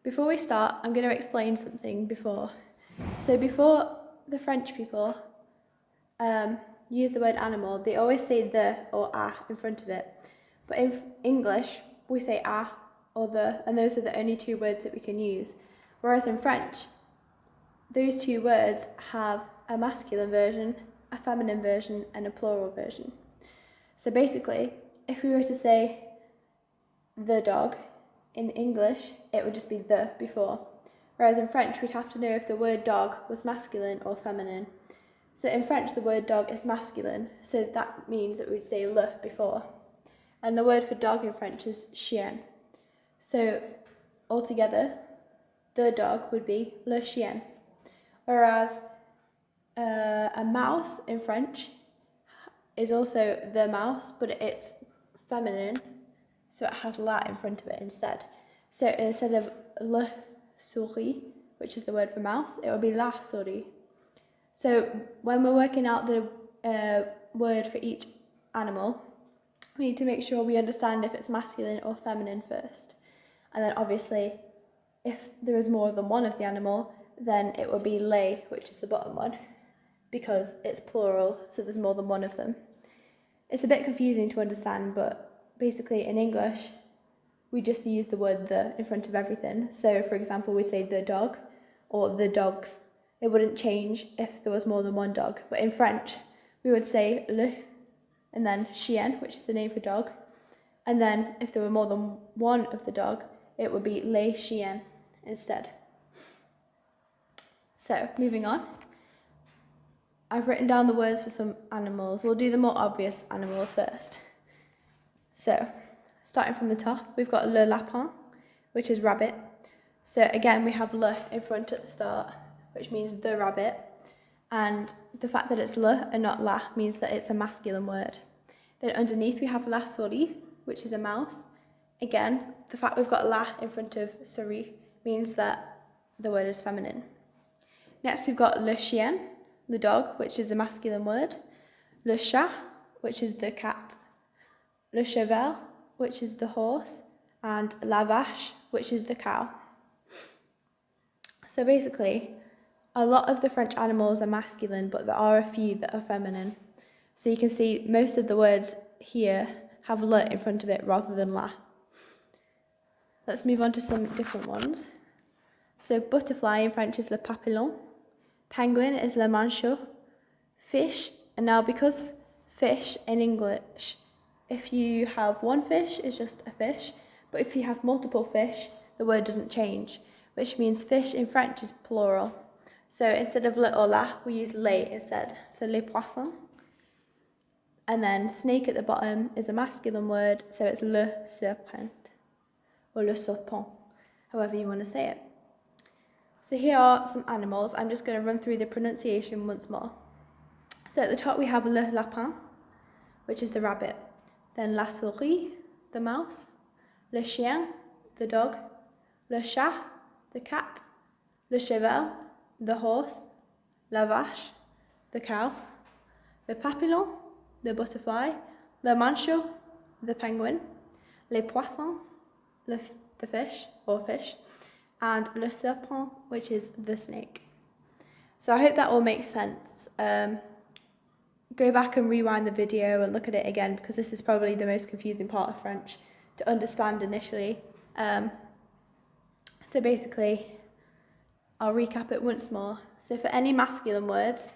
Before we start, I'm going to explain something before. So before the French people use the word animal, they always say the or a in front of it. But in English, we say a or the, and those are the only two words that we can use. Whereas in French, those two words have a masculine version, a feminine version, and a plural version. So basically, if we were to say the dog, in English, it would just be the before. Whereas in French, we'd have to know if the word dog was masculine or feminine. So in French, the word dog is masculine, so that means that we'd say le before. And the word for dog in French is chien. So altogether, the dog would be le chien. Whereas a mouse in French is also the mouse, but it's feminine, so it has la in front of it instead. So instead of le souris, which is the word for mouse, it would be la souris. So when we're working out the word for each animal, we need to make sure we understand if it's masculine or feminine first. And then obviously, if there is more than one of the animal, then it would be les, which is the bottom one, because it's plural, so there's more than one of them. It's a bit confusing to understand, but basically in English, we just use the word the in front of everything. So for example, we say the dog or the dogs. It wouldn't change if there was more than one dog. But in French, we would say le and then chien, which is the name for dog. And then if there were more than one of the dog, it would be les chiens instead. So moving on. I've written down the words for some animals. We'll do the more obvious animals first. So, starting from the top, we've got le lapin, which is rabbit. So again, we have le in front at the start, which means the rabbit. And the fact that it's le and not la means that it's a masculine word. Then underneath we have la souris, which is a mouse. Again, the fact we've got la in front of souris means that the word is feminine. Next we've got le chien, the dog, which is a masculine word. Le chat, which is the cat. Le cheval, which is the horse. And la vache, which is the cow. So basically, a lot of the French animals are masculine, but there are a few that are feminine. So you can see most of the words here have le in front of it rather than la. Let's move on to some different ones. So butterfly in French is le papillon. Penguin is le manchot. Fish, and now because fish in English, if you have one fish, it's just a fish. But if you have multiple fish, the word doesn't change, which means fish in French is plural. So instead of le or la, we use les instead. So les poissons. And then snake at the bottom is a masculine word, so it's le serpent or le serpent, however you want to say it. So here are some animals. I'm just going to run through the pronunciation once more. So at the top we have le lapin, which is the rabbit. Then la souris, the mouse. Le chien, the dog. Le chat, the cat. Le cheval, the horse. La vache, the cow. Le papillon, the butterfly. Le manchot, the penguin. Les poissons, the fish or fish. And le serpent, which is the snake. So I hope that all makes sense. Go back and rewind the video and look at it again, because this is probably the most confusing part of French to understand initially. So basically, I'll recap it once more. So for any masculine words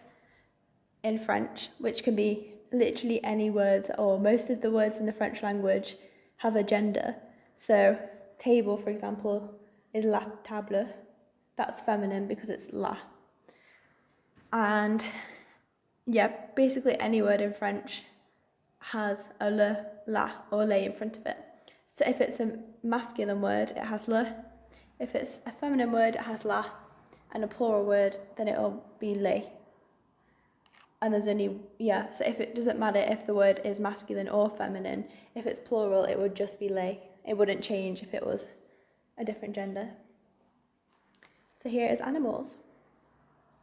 in French, which can be literally any words, or most of the words in the French language have a gender. So table, for example, is la table. That's feminine because it's la. And yeah, basically any word in French has a le, la, or les in front of it. So if it's a masculine word, it has le. If it's a feminine word, it has la. And a plural word, then it'll be les. And there's only, so if it doesn't matter if the word is masculine or feminine, if it's plural, it would just be les. It wouldn't change if it was a different gender. So here is animals.